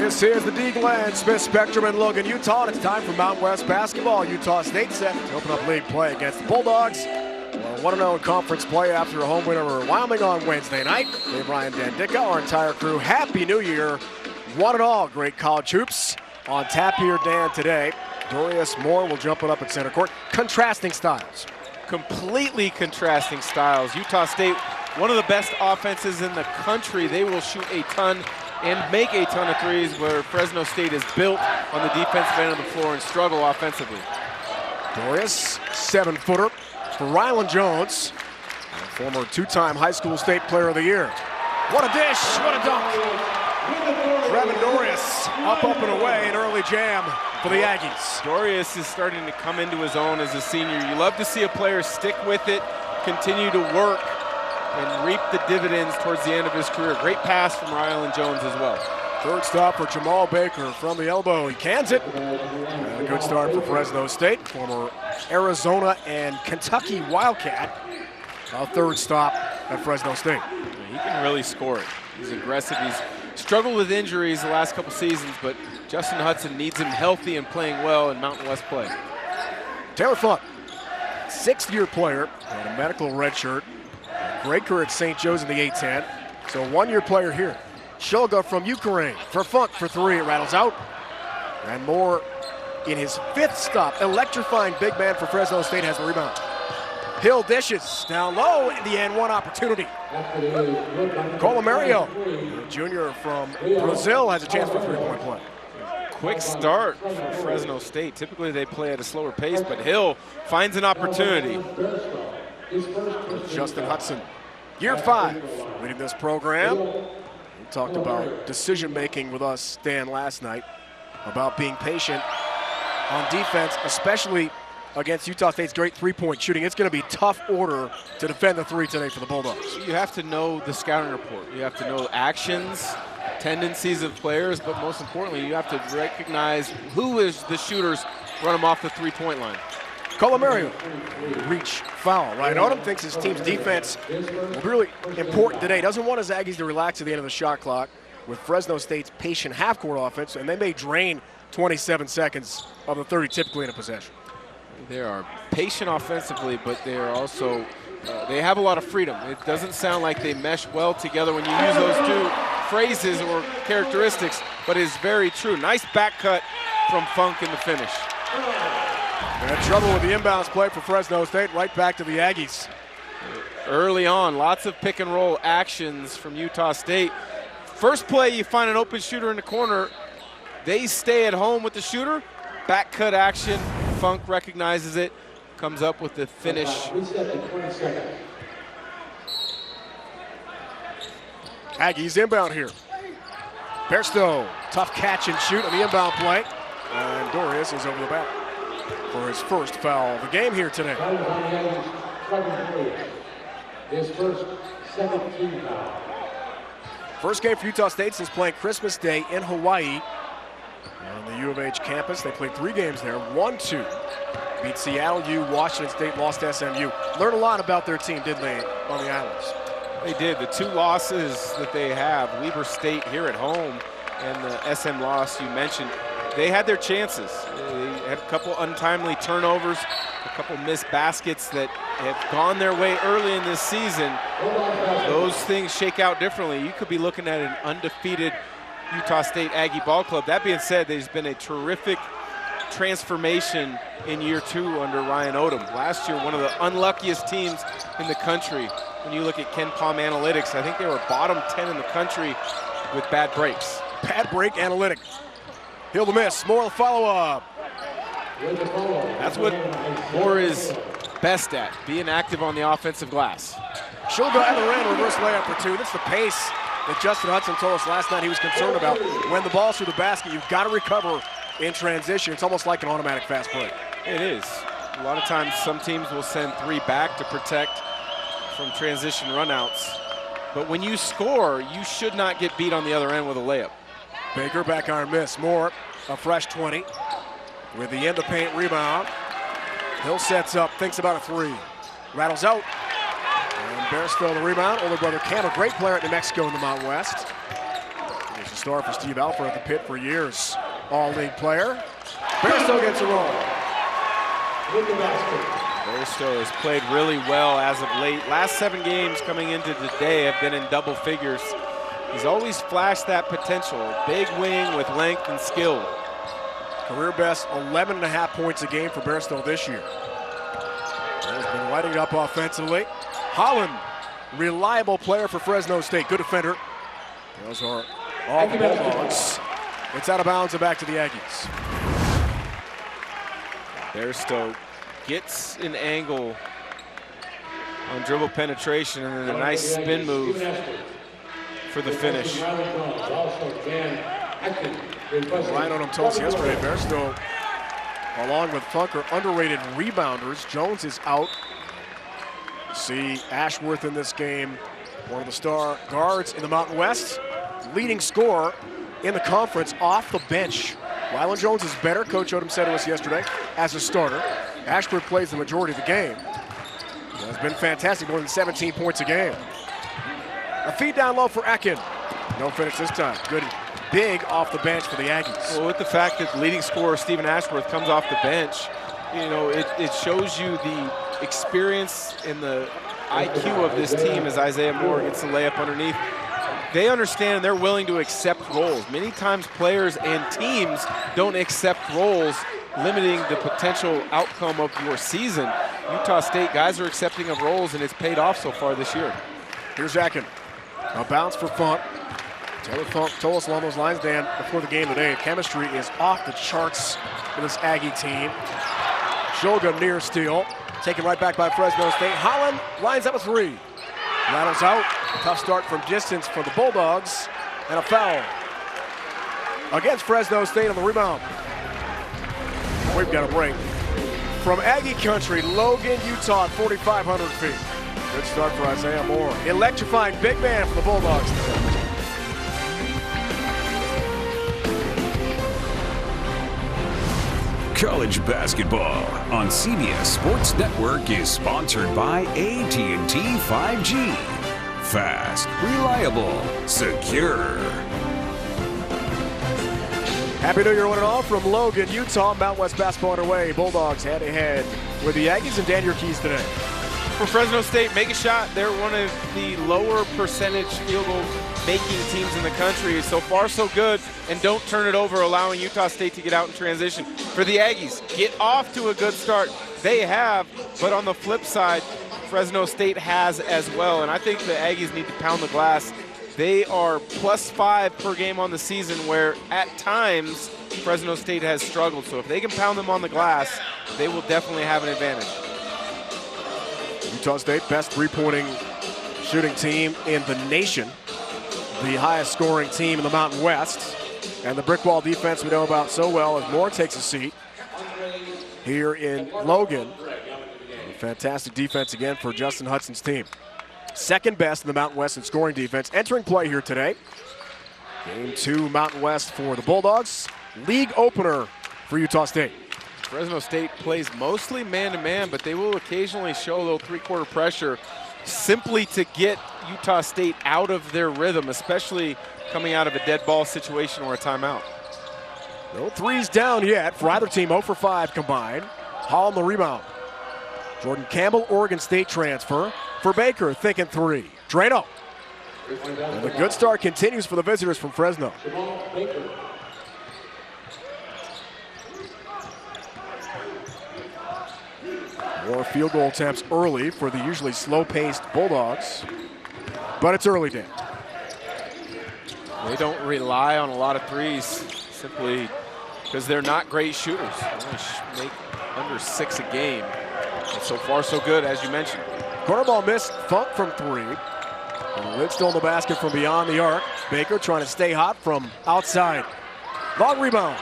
This is the D. Glenn Smith Spectrum in Logan, Utah, and it's time for Mountain West basketball. Utah State set to open up league play against the Bulldogs. 1-0 in conference play after a home win over Wyoming on Wednesday night. Dave Ryan, Dan Dicka, our entire crew, Happy New Year. One and all great college hoops on tap here, Dan, today. Dorius Moore will jump it up at center court. Contrasting styles. Completely contrasting styles. Utah State, one of the best offenses in the country. They will shoot a ton and make a ton of threes, where Fresno State is built on the defensive end of the floor and struggle offensively. Dorius, 7-footer for Rylan Jones, former two-time high school state player of the year. What a dish, what a dunk. Trevin Dorius up and away, an early jam for the Aggies. Dorius is starting to come into his own as a senior. You love to see a player stick with it, continue to work, and reap the dividends towards the end of his career. Great pass from Rylan Jones as well. Third stop for Jamal Baker from the elbow. He cans it. And a good start for Fresno State, former Arizona and Kentucky Wildcat. A third stop at Fresno State. He can really score it. He's aggressive. He's struggled with injuries the last couple seasons, but Justin Hudson needs him healthy and playing well in Mountain West play. Taylor Funk, sixth-year player, had a medical redshirt. Great career at St. Joe's in the A-10. So one-year player here. Shulga from Ukraine for Funk for three. It rattles out. And Moore in his fifth stop. Electrifying big man for Fresno State has the rebound. Hill dishes down low in the end. One opportunity. Colomario, junior from Brazil, has a chance for three-point play. Quick start for Fresno State. Typically they play at a slower pace, but Hill finds an opportunity. Justin Hudson, year 5, leading this program. We talked about decision-making with us, Dan, last night, about being patient on defense, especially against Utah State's great three-point shooting. It's going to be tough order to defend the three today for the Bulldogs. You have to know the scouting report. You have to know actions, tendencies of players, but most importantly, you have to recognize who is the shooters, run them off the three-point line. Colomario, reach, foul. Ryan Odom thinks his team's defense will be really important today. Doesn't want his Aggies to relax at the end of the shot clock with Fresno State's patient half-court offense, and they may drain 27 seconds of the 30 typically in a possession. They are patient offensively, but they are also, they have a lot of freedom. It doesn't sound like they mesh well together when you use those two phrases or characteristics, but it's very true. Nice back cut from Funk in the finish. Had trouble with the inbounds play for Fresno State, right back to the Aggies. Early on, lots of pick and roll actions from Utah State. First play, you find an open shooter in the corner. They stay at home with the shooter. Back cut action, Funk recognizes it, comes up with the finish. Aggies inbound here. Bairstow, tough catch and shoot on the inbound play. And Dorius is over the back for his first foul of the game here today. His first 17 foul. First game for Utah State since playing Christmas Day in Hawaii on the U of H campus. They played 3 games there, 1-2. Beat Seattle U, Washington State lost SMU. Learned a lot about their team, didn't they, on the Islands? They did. The 2 losses that they have, Weber State here at home and the SM loss you mentioned, they had their chances. They had a couple untimely turnovers, a couple missed baskets that have gone their way early in this season. Those things shake out differently. You could be looking at an undefeated Utah State Aggie ball club. That being said, there's been a terrific transformation in year 2 under Ryan Odom. Last year, one of the unluckiest teams in the country. When you look at Ken Palm Analytics, I think they were bottom 10 in the country with bad breaks. Bad break analytic. Hill to miss, Moore will follow up. That's what Moore is best at, being active on the offensive glass. Shulga at the rim, reverse layup for 2. That's the pace that Justin Hudson told us last night he was concerned about. When the ball's through the basket, you've got to recover in transition. It's almost like an automatic fast break. It is. A lot of times some teams will send 3 back to protect from transition runouts. But when you score, you should not get beat on the other end with a layup. Baker back iron miss. Moore, a fresh 20 with the end of paint rebound. Hill sets up, thinks about a 3. Rattles out. And Bairstow the rebound. Older brother Cam, a great player at New Mexico in the Mountain West. He's a star for Steve Alford at the pit for years. All-league player. Barstow gets a roll. Barstow has played really well as of late. Last 7 games coming into today have been in double figures. He's always flashed that potential. Big wing with length and skill. Career best 11.5 points a game for Barstow this year. He's been lighting it up offensively. Holland, reliable player for Fresno State. Good defender. Those are all the Bulldogs. It's out of bounds and back to the Aggies. Barstow gets an angle on dribble penetration and then a nice spin move for the finish. Ryan on him told us yesterday, Barstow, along with Funk, are underrated rebounders. Jones is out. See Ashworth in this game, one of the star guards in the Mountain West, leading scorer in the conference off the bench. Rylan Jones is better, Coach Odom said to us yesterday, as a starter. Ashworth plays the majority of the game. He has been fantastic, more than 17 points a game. A feed down low for Ekin. No finish this time. Good, big off the bench for the Aggies. Well, with the fact that the leading scorer, Stephen Ashworth, comes off the bench, you know, it shows you the experience and the IQ of this team as Isaiah Moore gets the layup underneath. They understand and they're willing to accept roles. Many times players and teams don't accept roles, limiting the potential outcome of your season. Utah State guys are accepting of roles, and it's paid off so far this year. Here's Ekin. A bounce for Funk. Taylor Funk told us along those lines, Dan, before the game today, chemistry is off the charts for this Aggie team. Shogun near steal. Taken right back by Fresno State. Holland lines up a 3. Rattles out. Tough start from distance for the Bulldogs. And a foul against Fresno State on the rebound. We've got a break. From Aggie country, Logan, Utah, 4,500 feet. Good start for Isaiah Moore. Electrifying big man for the Bulldogs. College basketball on CBS Sports Network is sponsored by AT&T 5G. Fast, reliable, secure. Happy New Year, one and all, from Logan, Utah. Mountain West basketball underway. Bulldogs head-to-head with the Aggies, and Dan, your keys today. For Fresno State, make a shot. They're one of the lower percentage field goal making teams in the country. So far, so good. And don't turn it over, allowing Utah State to get out in transition. For the Aggies, get off to a good start. They have, but on the flip side, Fresno State has as well. And I think the Aggies need to pound the glass. They are +5 per game on the season, where at times Fresno State has struggled. So if they can pound them on the glass, they will definitely have an advantage. Utah State, best three-pointing shooting team in the nation. The highest scoring team in the Mountain West. And the brick wall defense we know about so well as Moore takes a seat here in Logan. Fantastic defense again for Justin Hudson's team. Second best in the Mountain West in scoring defense. Entering play here today. Game 2 Mountain West for the Bulldogs. League opener for Utah State. Fresno State plays mostly man-to-man, but they will occasionally show a little three-quarter pressure simply to get Utah State out of their rhythm, especially coming out of a dead ball situation or a timeout. No threes down yet for either team, 0 for 5 combined. Hall on the rebound. Jordan Campbell, Oregon State transfer. For Baker, thinking 3. Drano. And the good start continues for the visitors from Fresno. More field goal attempts early for the usually slow-paced Bulldogs. But it's early, Dan. They don't rely on a lot of threes simply because they're not great shooters. They only make under 6 a game. And so far, so good, as you mentioned. Corner ball missed. Funk from 3. And lid still in the basket from beyond the arc. Baker trying to stay hot from outside. Long rebound.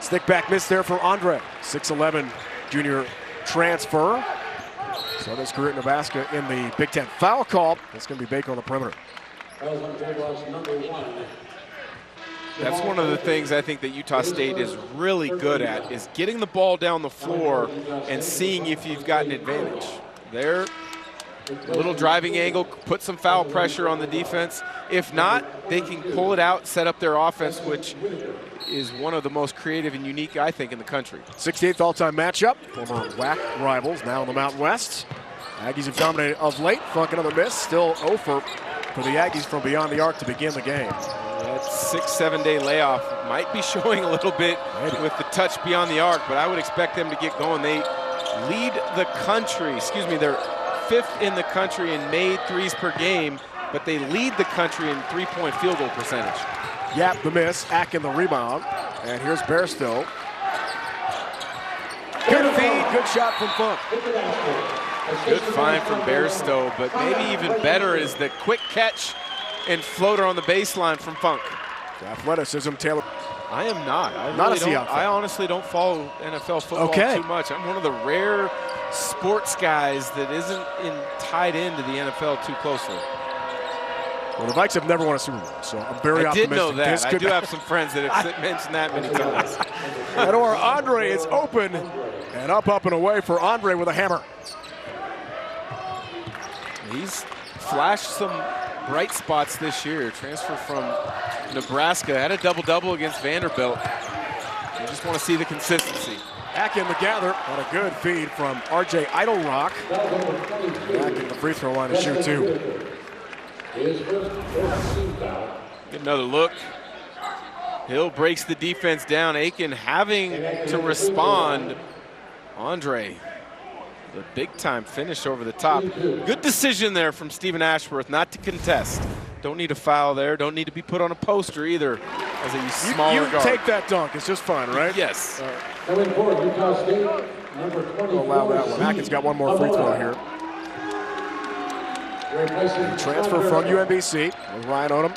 Stick back miss there from Andre. 6'11" junior transfer. Started his career at Nebraska in the Big Ten. Foul call. It's going to be Baker on the perimeter. That's one of the things I think that Utah State is really good at, is getting the ball down the floor and seeing if you've got an advantage. They're A little driving angle, put some foul pressure on the defense. If not, they can pull it out, set up their offense, which is one of the most creative and unique, I think, in the country. 68th all-time matchup. Former WAC rivals, now in the Mountain West. Aggies have dominated of late. Funk another miss. Still 0 for the Aggies from beyond the arc to begin the game. That 6-7 day layoff might be showing a little bit with the touch beyond the arc, but I would expect them to get going. They lead the country, they're 5th in the country in made threes per game, but they lead the country in three-point field goal percentage. Yap the miss, Akin the rebound, and here's Bairstow. Good feed, good shot from Funk. Good find from Bairstow, but maybe even better is the quick catch and floater on the baseline from Funk. Athleticism, Taylor. I am not. I honestly don't follow NFL football too much. I'm one of the rare sports guys that isn't tied into the NFL too closely. Well, the Vikes have never won a Super Bowl, so I'm very optimistic. I did know that. I do have some friends that have mentioned that many times. And or Andre is open, and up and away for Andre with a hammer. He's flashed some bright spots this year. Transfer from Nebraska, had a double-double against Vanderbilt. You just want to see the consistency. Akin the gather on a good feed from R.J. Idlerock. Akin the free throw line to shoot two. Get another look. Hill breaks the defense down. Aiken having to respond. Andre, the big-time finish over the top. Good decision there from Stephen Ashworth not to contest. Don't need a foul there. Don't need to be put on a poster either as a smaller guard. You take that dunk. It's just fun, right? Yes. Coming forward, Utah State, number 24. We'll allow that one. Akin's got one more free throw here. Transfer from UMBC with Ryan Odom.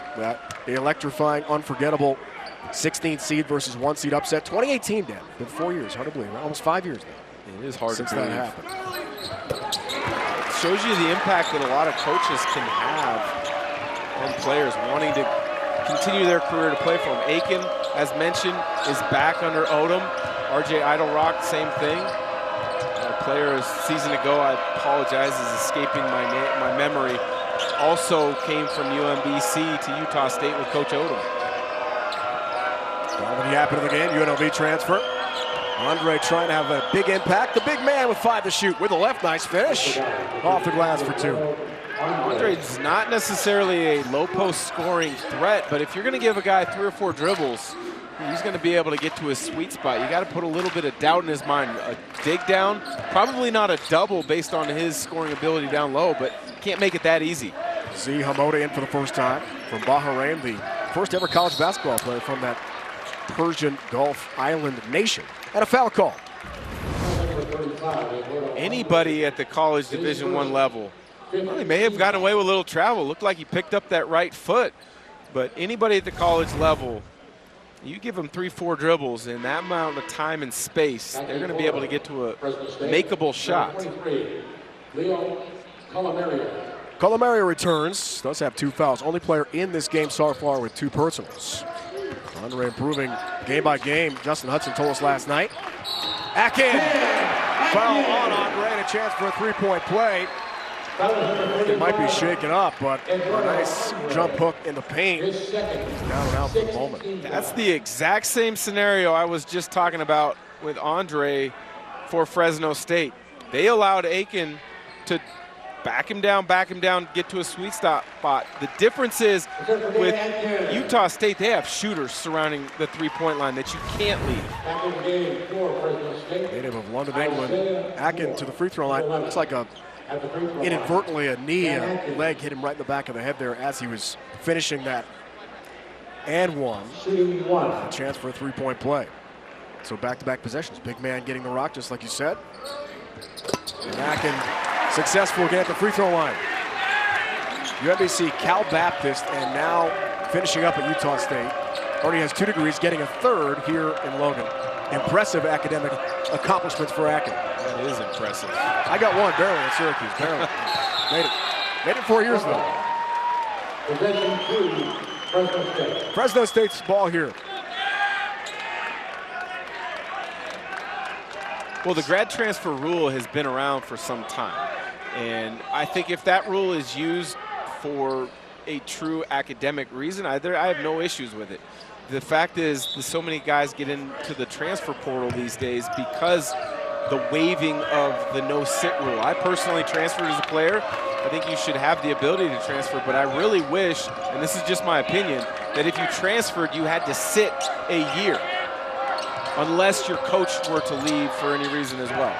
The electrifying, unforgettable 16th seed versus 1 seed upset. 2018, Dan. Been 4 years. Hard to believe. Almost 5 years now. It is hard since to believe. that happened. It shows you the impact that a lot of coaches can have on players wanting to continue their career to play for them. Aiken, as mentioned, is back under Odom. R.J. Idlerock, same thing. A player a season ago, I apologize, is escaping my memory, also came from UMBC to Utah State with Coach Odom. Donovan Yap into the game, UNLV transfer. Andre trying to have a big impact. The big man with 5 to shoot with a left, nice finish. Off the glass for 2. Andre's not necessarily a low post scoring threat, but if you're going to give a guy 3 or 4 dribbles, he's going to be able to get to his sweet spot. You got to put a little bit of doubt in his mind. A dig down, probably not a double based on his scoring ability down low, but can't make it that easy. Z Hamoda in for the first time from Bahrain, the first ever college basketball player from that Persian Gulf island nation. And a foul call. Anybody at the college Division I level, well, he may have gotten away with a little travel. Looked like he picked up that right foot. But anybody at the college level, you give them 3-4 dribbles in that amount of time and space, they're going to be able to get to a makeable shot. Colomario returns, does have 2 fouls. Only player in this game so far with 2 personals. Andre improving game by game. Justin Hudson told us last night. Akin, foul on Andre and a chance for a 3-point play. It might be shaken up, but a nice jump hook in the paint. He's down and out for the moment. That's the exact same scenario I was just talking about with Andre for Fresno State. They allowed Aiken to back him down, get to a sweet spot. The difference is with Utah State, they have shooters surrounding the 3-point line that you can't leave. Native of London, England. Akin to the free throw line. Looks like inadvertently a leg hit him right in the back of the head there as he was finishing that. And one. A chance for a 3-point play. So back-to-back possessions. Big man getting the rock, just like you said. And Akin successful again at the free throw line. UMBC Cal Baptist, and now finishing up at Utah State. Already has 2 degrees, getting a 3rd here in Logan. Impressive academic accomplishments for Akin. That is impressive. I got one barely at Syracuse, barely. Made it 4 years though. Fresno State's ball here. Well, the grad transfer rule has been around for some time. And I think if that rule is used for a true academic reason, I have no issues with it. The fact is that so many guys get into the transfer portal these days because the waiving of the no-sit rule. I personally transferred as a player. I think you should have the ability to transfer, but I really wish, and this is just my opinion, that if you transferred, you had to sit a year, unless your coach were to leave for any reason as well.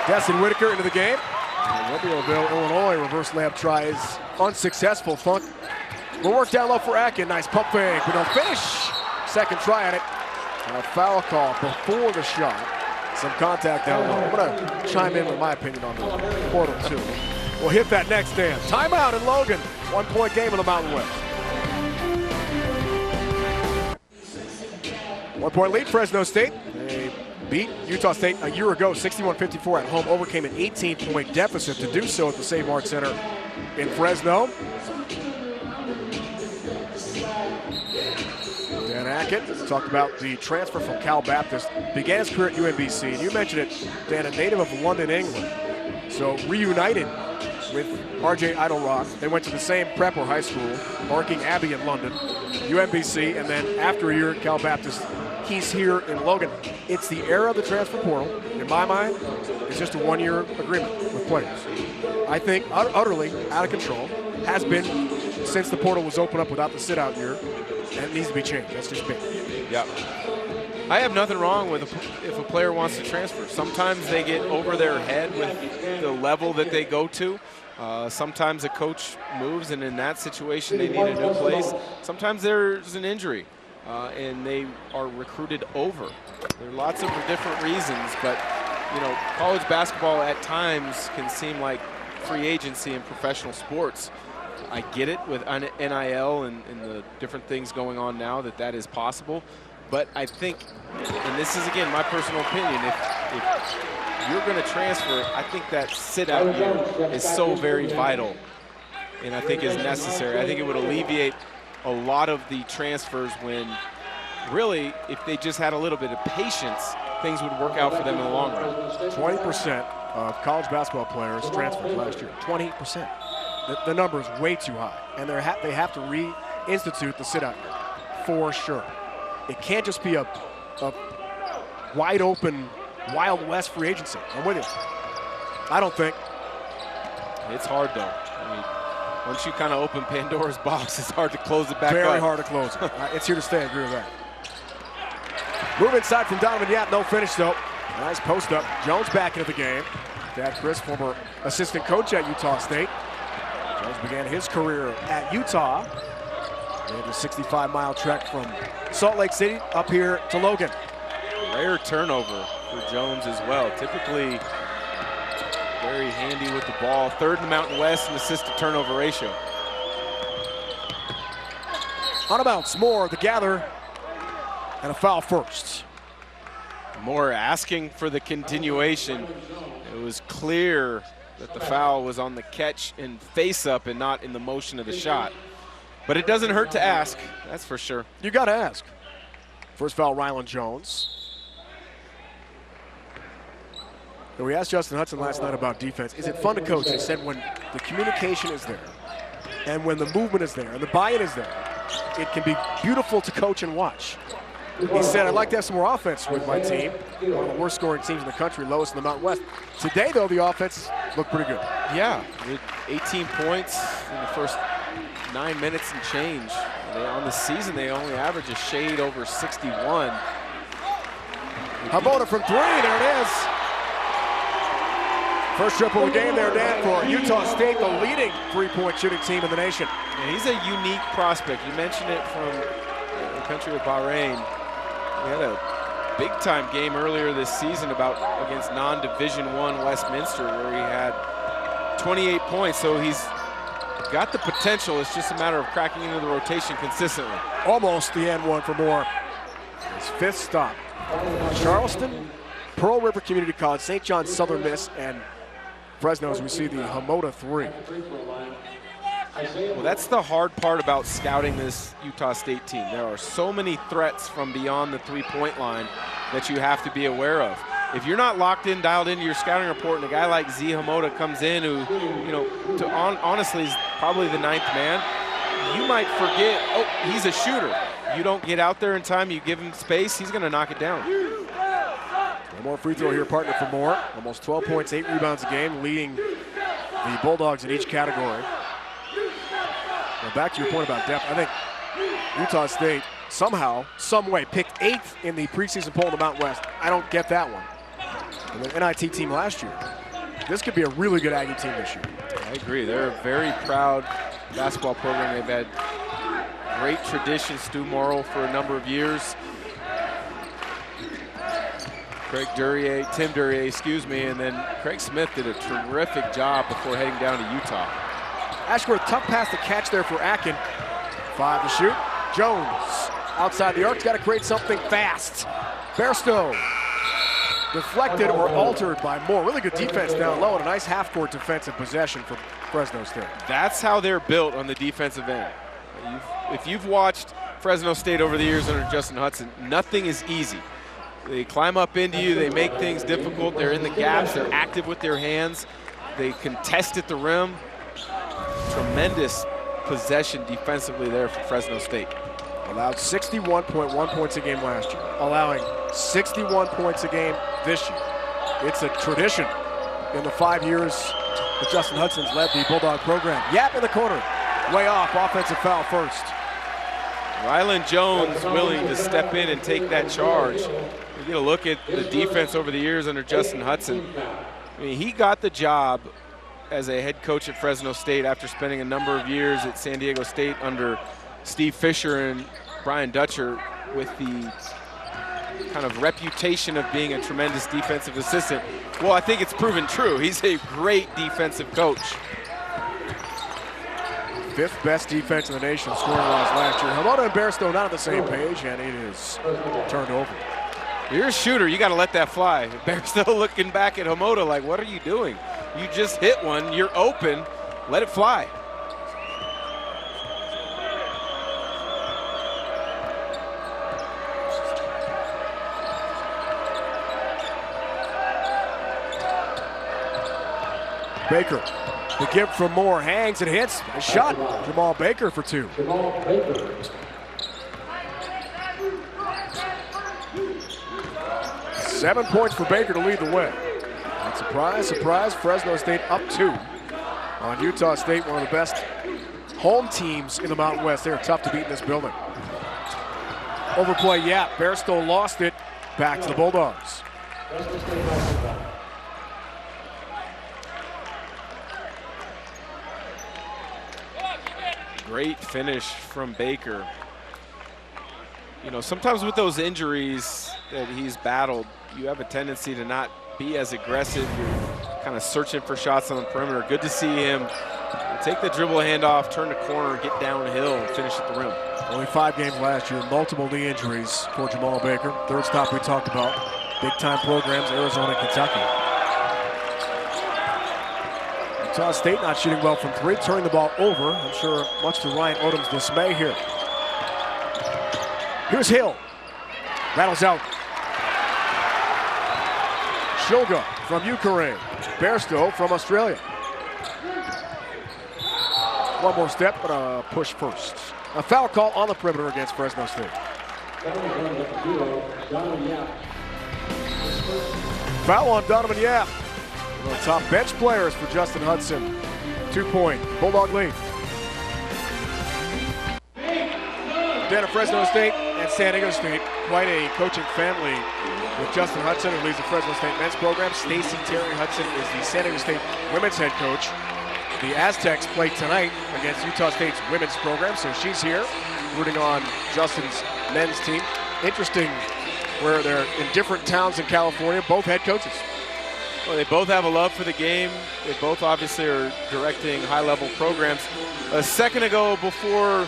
Destin Whitaker into the game. Romeoville, Illinois, reverse layup try is unsuccessful. Funk will work down low for Atkin. Nice pump fake, but no finish. Second try at it. And a foul call before the shot. Some contact down low. I'm going to chime in with my opinion on the portal, too. We'll hit that next, Dan. Timeout in Logan. 1-point game in the Mountain West. 1-point lead, Fresno State. They beat Utah State a year ago, 61-54 at home. Overcame an 18-point deficit to do so at the Save Mart Center in Fresno. Dan Atkin talked about the transfer from Cal Baptist. Began his career at UMBC, and you mentioned it, Dan, a native of London, England. So reunited with R.J. Idlerock. They went to the same prep or high school, Barking Abbey in London, UMBC, and then after a year at Cal Baptist, he's here in Logan. It's the era of the transfer portal. In my mind, it's just a one-year agreement with players. I think utterly out of control. Has been since the portal was opened up without the sit-out year. And it needs to be changed. That's just me. Yeah. I have nothing wrong with if a player wants to transfer. Sometimes they get over their head with the level that they go to. Sometimes a coach moves, and in that situation, they need a new place. Sometimes there's an injury, and they are recruited over. There are lots of different reasons, but you know, college basketball at times can seem like free agency in professional sports. I get it with NIL and the different things going on now that is possible. But I think, and this is, again, my personal opinion, if you're going to transfer, I think that sit-out year is so very vital and I think is necessary. I think it would alleviate a lot of the transfers when, really, if they just had a little bit of patience, things would work out for them in the long run. 20% of college basketball players transferred last year. 20%. The number is way too high, and they have to reinstitute the sit-out year for sure. It can't just be a wide open, Wild West free agency. I'm with you. I don't think. It's hard, though. I mean, once you kind of open Pandora's box, it's hard to close it back up. Very hard to close it. It's here to stay. I agree with that. Move inside from Donovan Yap. No finish, though. Nice post up. Jones back into the game. Dad Chris, former assistant coach at Utah State. Jones began his career at Utah. Made the 65-mile trek from Salt Lake City up here to Logan. Rare turnover for Jones as well. Typically very handy with the ball. Third in the Mountain West in assist-to-turnover ratio. On a bounce, Moore, the gather, and a foul first. Moore asking for the continuation. It was clear that the foul was on the catch and face-up and not in the motion of the shot. But it doesn't hurt to ask, that's for sure. You got to ask. First foul, Ryland Jones. And we asked Justin Hudson last night about defense. Is it fun to coach? He said when the communication is there and when the movement is there and the buy-in is there, it can be beautiful to coach and watch. He said, I'd like to have some more offense with my team. One of the worst scoring teams in the country, lowest in the Mountain West. Today, though, the offense looked pretty good. Yeah, 18 points in the first 9 minutes and change. On the season, they only average a shade over 61. Habona from three, there it is. First triple of the game there, Dan, for Utah State, the leading three-point shooting team in the nation. Yeah, he's a unique prospect. You mentioned it from the country of Bahrain. He had a big-time game earlier this season against non-Division I Westminster, where he had 28 points. So he's got the potential. It's just a matter of cracking into the rotation consistently. Almost the N1 for Moore. His fifth stop. Charleston, Pearl River Community College, St. John's Southern Miss, and Fresno as we see the Hamoda three. Well, that's the hard part about scouting this Utah State team. There are so many threats from beyond the three-point line that you have to be aware of. if you're not locked in, dialed into your scouting report, and a guy like Z Hamoda comes in who, you know, honestly is probably the 9th man, you might forget, oh, he's a shooter. You don't get out there in time, you give him space, he's going to knock it down. One more free throw here, partner for Moore. Almost 12 points, 8 rebounds a game, leading the Bulldogs in each category. Now back to your point about depth, I think Utah State somehow, some way, picked 8th in the preseason poll in the Mountain West. I don't get that one. And the NIT team last year. This could be a really good Aggie team this year. I agree. They're a very proud basketball program. They've had great tradition, Stu Morrill, for a number of years. Tim Duryea, excuse me, and then Craig Smith did a terrific job before heading down to Utah. Ashworth, tough pass to catch there for Akin. 5 to shoot. Jones outside the arc, got to create something fast. Bairstow deflected or altered by Moore. Really good defense down low and a nice half-court defensive possession for Fresno State. That's how they're built on the defensive end. If you've watched Fresno State over the years under Justin Hudson, nothing is easy. They climb up into you, they make things difficult, they're in the gaps, they're active with their hands, they contest at the rim. Tremendous possession defensively there for Fresno State. Allowed 61.1 points a game last year, allowing 61 points a game this year. It's a tradition in the 5 years that Justin Hudson's led the Bulldog program. Yap in the corner, way off, offensive foul first. Rylan Jones willing to step in and take that charge. You get a look at the defense over the years under Justin Hudson. I mean, he got the job as a head coach at Fresno State after spending a number of years at San Diego State under Steve Fisher and Brian Dutcher, with the kind of reputation of being a tremendous defensive assistant. Well, I think it's proven true. He's a great defensive coach. 5th best defense in the nation scoring-wise last year. Hamoda and Bairstow not on the same page, and it is turned over. You're a shooter, you got to let that fly. Bairstow looking back at Hamoda like, what are you doing? You just hit one, you're open, let it fly. Baker, the give from Moore, hangs and hits. A shot, Jamal Baker for 2. Jamal Baker. Seven points for Baker to lead the way. And surprise, surprise, Fresno State up 2 on Utah State, one of the best home teams in the Mountain West. They're tough to beat in this building. Overplay, Yap. Bairstow lost it. Back to the Bulldogs. Great finish from Baker. You know, sometimes with those injuries that he's battled, you have a tendency to not be as aggressive. You're kind of searching for shots on the perimeter. Good to see him take the dribble handoff, turn the corner, get downhill, and finish at the rim. Only 5 games last year, multiple knee injuries for Jamal Baker. Third stop we talked about, big-time programs, Arizona and Kentucky. Utah State not shooting well from 3, turning the ball over. I'm sure much to Ryan Odom's dismay here. Here's Hill. Rattles out. Shulga from Ukraine. Bairstow from Australia. One more step, but a push first. A foul call on the perimeter against Fresno State. Foul on Donovan Yap. One of the top bench players for Justin Hudson. 2-point Bulldog lead. Then at Fresno State and San Diego State, quite a coaching family with Justin Hudson, who leads the Fresno State men's program. Stacey Terry Hudson is the San Diego State women's head coach. The Aztecs play tonight against Utah State's women's program, so she's here rooting on Justin's men's team. Interesting where they're in different towns in California, both head coaches. Well, they both have a love for the game. They both obviously are directing high-level programs. A second ago, before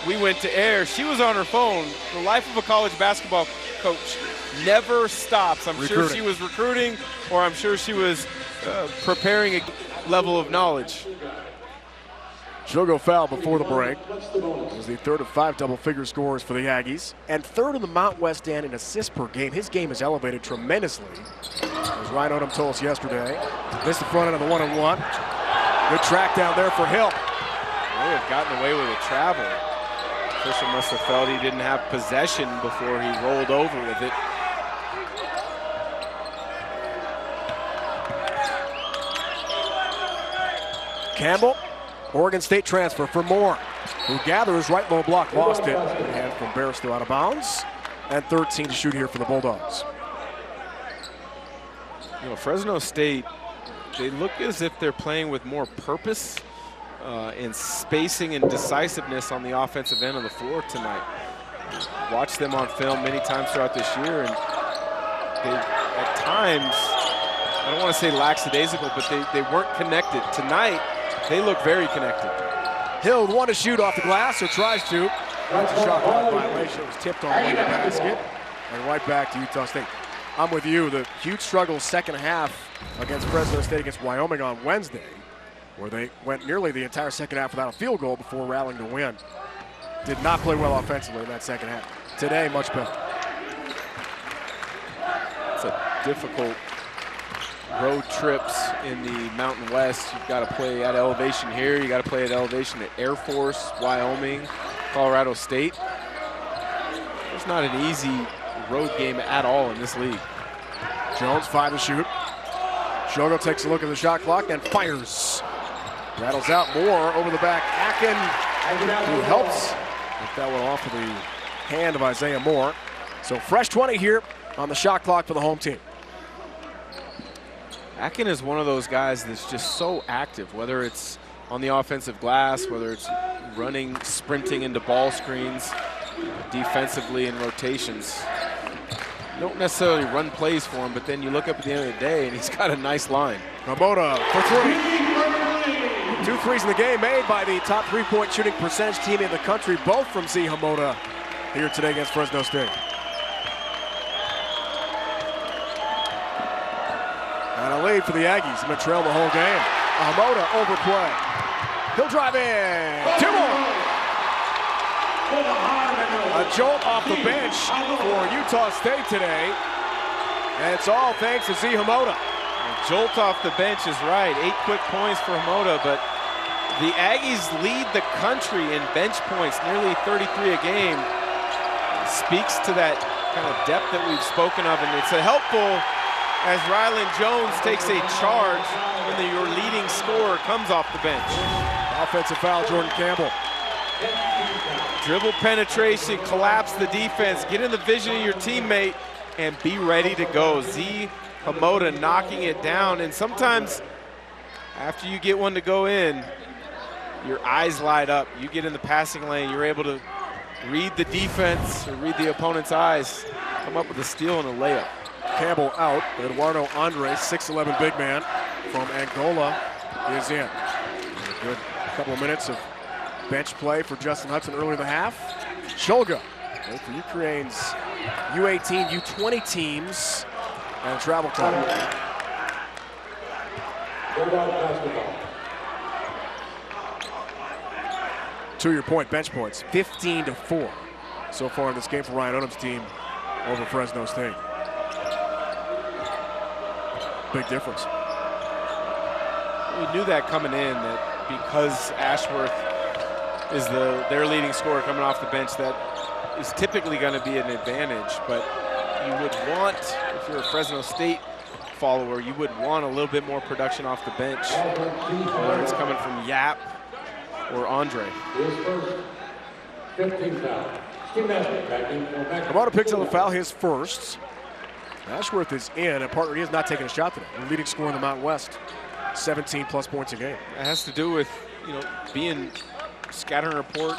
we went to air, she was on her phone. The life of a college basketball coach never stops. I'm sure she was recruiting, or I'm sure she was preparing a level of knowledge. Shogo fouled before the break. It was the third of 5 double-figure scores for the Aggies. And third in the Mount West end in assists per game. His game is elevated tremendously. As Ryan Odom told us yesterday. Missed the front end of the one-on-one. Good track down there for Hill. They have gotten away with a travel. Fisher must have felt he didn't have possession before he rolled over with it. Campbell, Oregon State transfer for Moore, who gathers right low block, lost it. And from Barstow out of bounds. And 13 to shoot here for the Bulldogs. You know, Fresno State, they look as if they're playing with more purpose and spacing and decisiveness on the offensive end of the floor tonight. Watched them on film many times throughout this year, and they, at times, I don't want to say lackadaisical, but they weren't connected. Tonight, they look very connected. Hill would want to shoot off the glass, or tries to. That's a shot clock violation. It was tipped on the basket. And right back to Utah State. I'm with you. The huge struggle second half against Fresno State against Wyoming on Wednesday, where they went nearly the entire second half without a field goal before rallying to win. Did not play well offensively in that second half. Today, much better. It's a difficult road trips in the Mountain West. You've got to play at elevation here. You got to play at elevation at Air Force, Wyoming, Colorado State. It's not an easy road game at all in this league. Jones, 5 to shoot. Shogo takes a look at the shot clock and fires. Rattles out more over the back. Akin, who helps with that one off of the hand of Isaiah Moore. So fresh 20 here on the shot clock for the home team. Akin is one of those guys that's just so active, whether it's on the offensive glass, whether it's running, sprinting into ball screens, defensively in rotations. You don't necessarily run plays for him, but then you look up at the end of the day and he's got a nice line. Hamoda for 3. 2 threes in the game made by the top 3-point shooting percentage team in the country, both from Z Hamoda here today against Fresno State. And a lead for the Aggies. They've been trailing the whole game. Hamoda overplay. He'll drive in. 2 more. A jolt off the bench for Utah State today. And it's all thanks to Z Hamoda. Jolt off the bench is right. 8 quick points for Hamoda, but the Aggies lead the country in bench points, nearly 33 a game. Speaks to that kind of depth that we've spoken of, and it's helpful as Ryland Jones takes a charge when your leading scorer comes off the bench. Offensive foul, Jordan Campbell. Dribble penetration, collapse the defense, get in the vision of your teammate, and be ready to go. Z Hamoda knocking it down, and sometimes after you get one to go in, your eyes light up. You get in the passing lane, you're able to read the defense or read the opponent's eyes, come up with a steal and a layup. Campbell out, but Eduardo Andre, 6'11" big man from Angola, is in. A good couple of minutes of bench play for Justin Hudson early in the half. Shulga, for Ukraine's U18, U20 teams, and travel time. To your point, bench points, 15-4 so far in this game for Ryan Odom's team over Fresno State. Big difference. We knew that coming in, that because Ashworth is their leading scorer coming off the bench, that is typically going to be an advantage. But you would want, if you're a Fresno State follower, you would want a little bit more production off the bench, whether it's coming from Yap or Andre. Hamoda picks up the foul, his first. Ashworth is in, and partner, he has not taken a shot today. The leading scorer in the Mountain West, 17+ points a game. It has to do with, being scatter and report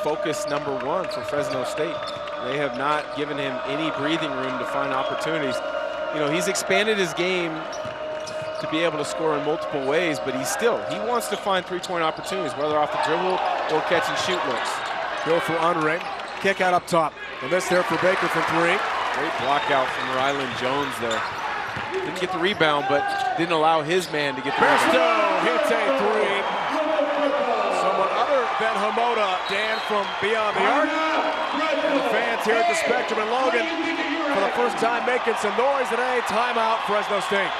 focus #1 for Fresno State. They have not given him any breathing room to find opportunities. He's expanded his game to be able to score in multiple ways, but he wants to find 3-point opportunities, whether off the dribble or catch and shoot looks. Go for Andre, kick out up top. The miss there for Baker from 3. Great block out from Ryland Jones there. Didn't get the rebound, but didn't allow his man to get the rebound. Barstow hits a 3. then Hamoda, Dan from beyond the arc. And the fans here at the Spectrum in Logan, for the first time making some noise today. Timeout, Fresno State.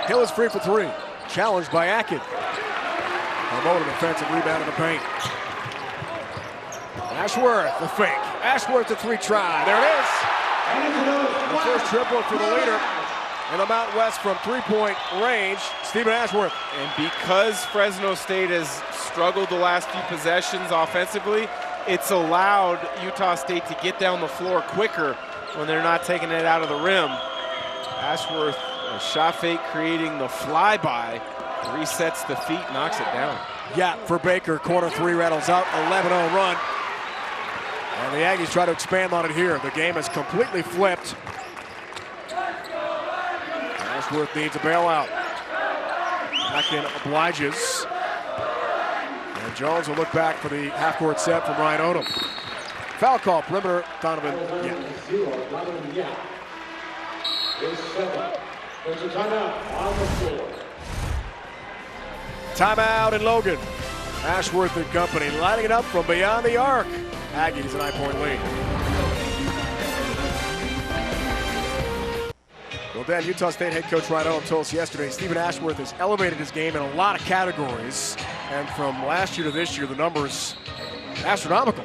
Hill is free for three. Challenged by Akin. Hamoda, defensive rebound in the paint. Ashworth, the fake. Ashworth, the three try. There it is. The first triple for the leader in the Mountain West from three-point range, Stephen Ashworth. And because Fresno State has struggled the last few possessions offensively, it's allowed Utah State to get down the floor quicker when they're not taking it out of the rim. Ashworth, a shot fake creating the flyby, resets the feet, knocks it down. Yeah, for Baker, corner three rattles out, 11-0 run. And the Aggies try to expand on it here. The game is completely flipped. Ashworth needs a bailout. Akin obliges. And Jones will look back for the half-court set from Ryan Odom. Foul call, perimeter, Donovan. Yeah. Timeout in Logan. Ashworth and company lining it up from beyond the arc. Aggies a 9-point lead. Well, Dan, Utah State head coach Ryan Odom told us yesterday Stephen Ashworth has elevated his game in a lot of categories. And from last year to this year, the numbers astronomical.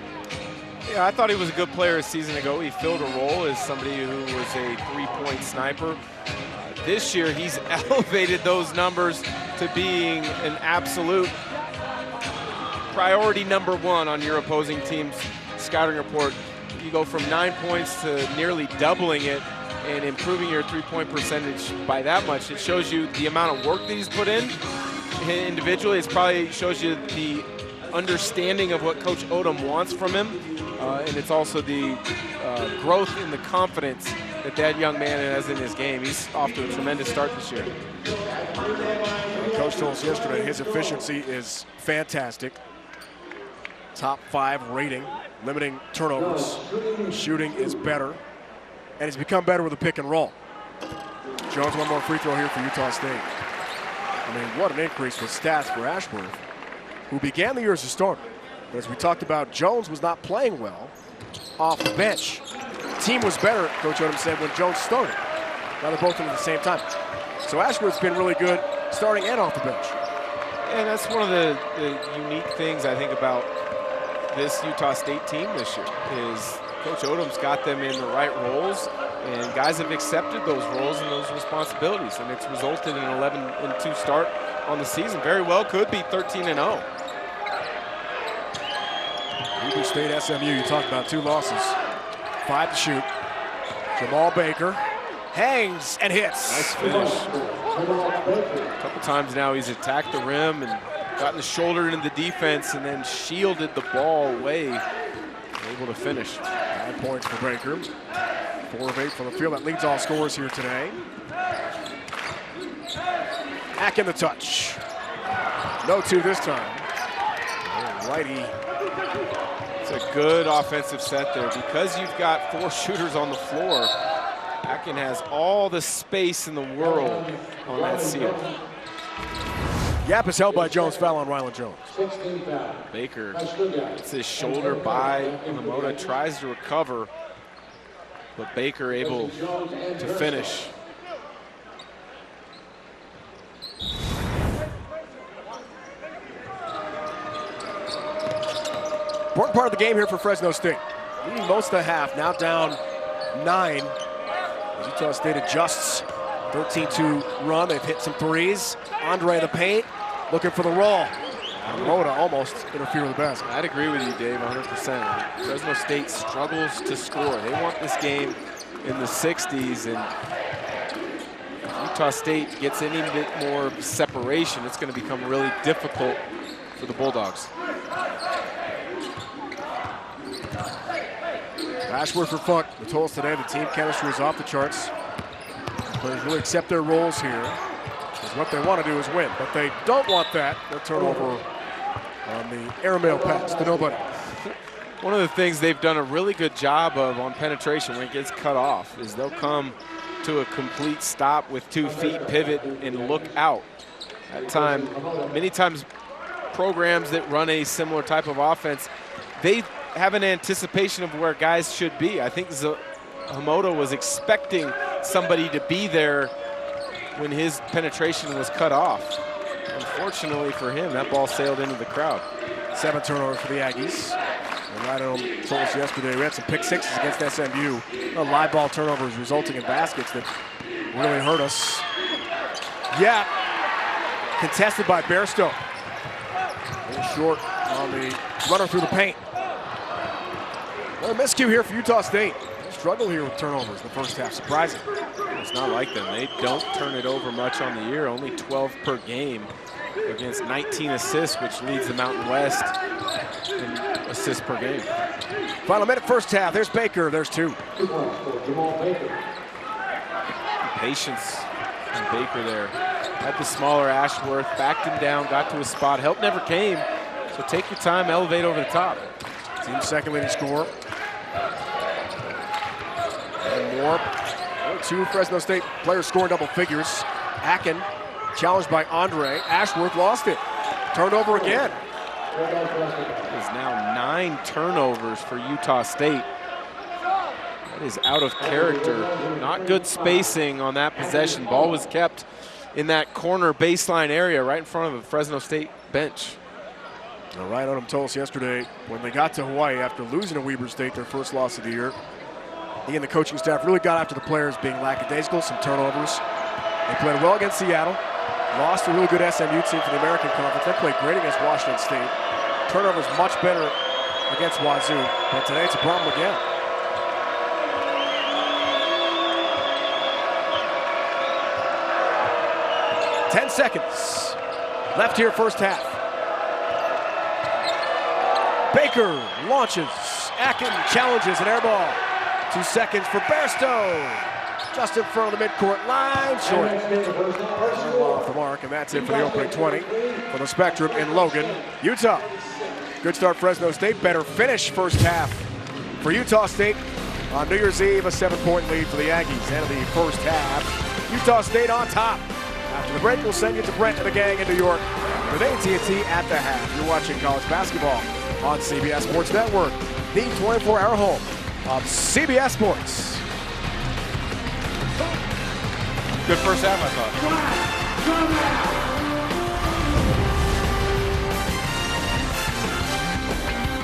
Yeah, I thought he was a good player a season ago. He filled a role as somebody who was a three-point sniper. This year, he's elevated those numbers to being an absolute priority number one on your opposing team's scouting report. You go from 9 points to nearly doubling it and improving your three-point percentage by that much. It shows you the amount of work that he's put in individually. It probably shows you the understanding of what Coach Odom wants from him, and it's also the growth in the confidence that that young man has in his game. He's off to a tremendous start this year. Coach told us yesterday his efficiency is fantastic. Top 5 rating, limiting turnovers. Shooting is better, and he's become better with the pick and roll. Jones, one more free throw here for Utah State. I mean, what an increase with stats for Ashworth, who began the year as a starter. But as we talked about, Jones was not playing well off the bench. The team was better, Coach Odom said, when Jones started. Now they're both in at the same time. So Ashworth's been really good starting and off the bench. And that's one of the unique things I think about this Utah State team this year is Coach Odom's got them in the right roles, and guys have accepted those roles and those responsibilities, and it's resulted in an 11-2 start on the season. Very well could be 13-0. UB State SMU, you talked about 2 losses. 5 to shoot. Jamal Baker hangs and hits. Nice finish. A couple times now he's attacked the rim and gotten the shoulder into the defense and then shielded the ball away. Able to finish. 5 points for Baker. 4 of 8 from the field. That leads all scorers here today. Akin the touch. No 2 this time. Righty. It's a good offensive set there. Because you've got 4 shooters on the floor, Akin has all the space in the world on that seal. Yap is held by Jones, foul on Ryland Jones. Baker gets his shoulder by Hamoda, tries to recover, but Baker able to finish. Important part of the game here for Fresno State. Leading most of the half, now down 9. As Utah State adjusts. 13-2 run, they've hit some threes. Andre in the paint, looking for the roll. Hamoda almost interfered with the basket. I'd agree with you, Dave, 100%. Fresno State struggles to score. They want this game in the 60s, and if Utah State gets any bit more separation, it's going to become really difficult for the Bulldogs. Ashworth for Funk. We told us today the team chemistry is off the charts. Players really accept their roles here. Because what they want to do is win, but they don't want that. They'll turn over on the airmail pass to nobody. One of the things they've done a really good job of on penetration when it gets cut off is they'll come to a complete stop with 2 feet, pivot, and look out. That time, many times programs that run a similar type of offense, they have an anticipation of where guys should be. I think Hamoda was expecting somebody to be there when his penetration was cut off. Unfortunately for him, that ball sailed into the crowd. 7 turnovers for the Aggies. And Rhino told us yesterday we had some pick sixes against SMU. Live ball turnovers resulting in baskets that really hurt us. Yeah, contested by Bairstow. A little short on the runner through the paint. Well, a miscue here for Utah State. They struggle here with turnovers in the first half, surprising. It's not like them. They don't turn it over much on the year, only 12 per game against 19 assists, which leads the Mountain West in assists per game. Final minute, first half. There's Baker, there's 2. Patience from Baker there. Had the smaller Ashworth, backed him down, got to his spot. Help never came, so take your time, elevate over the top. Team's second leading scorer. And more. 2 Fresno State players scoring double figures. Akin challenged by Andre. Ashworth lost it. Turned over again. It is now 9 turnovers for Utah State. That is out of character. Not good spacing on that possession. Ball was kept in that corner baseline area right in front of the Fresno State bench. All right, Odom told us yesterday when they got to Hawaii after losing to Weber State, their first loss of the year, he and the coaching staff really got after the players being lackadaisical, some turnovers. They played well against Seattle, lost a really good SMU team for the American Conference. They played great against Washington State. Turnovers much better against Wazoo, but today it's a problem again. Ten seconds left here, first half. Baker launches. Akin challenges an air ball. 2 seconds for Bairstow. Just in front of the midcourt line. Short. Off the mark, and that's it for the opening 20 for the Spectrum in Logan, Utah. Good start, Fresno State. Better finish first half for Utah State. On New Year's Eve, a 7-point lead for the Aggies. End of the first half. Utah State on top. After the break, we'll send you to Brent and the gang in New York with AT&T at the half. You're watching college basketball on CBS Sports Network, the 24-hour home of CBS Sports. Good first half, I thought.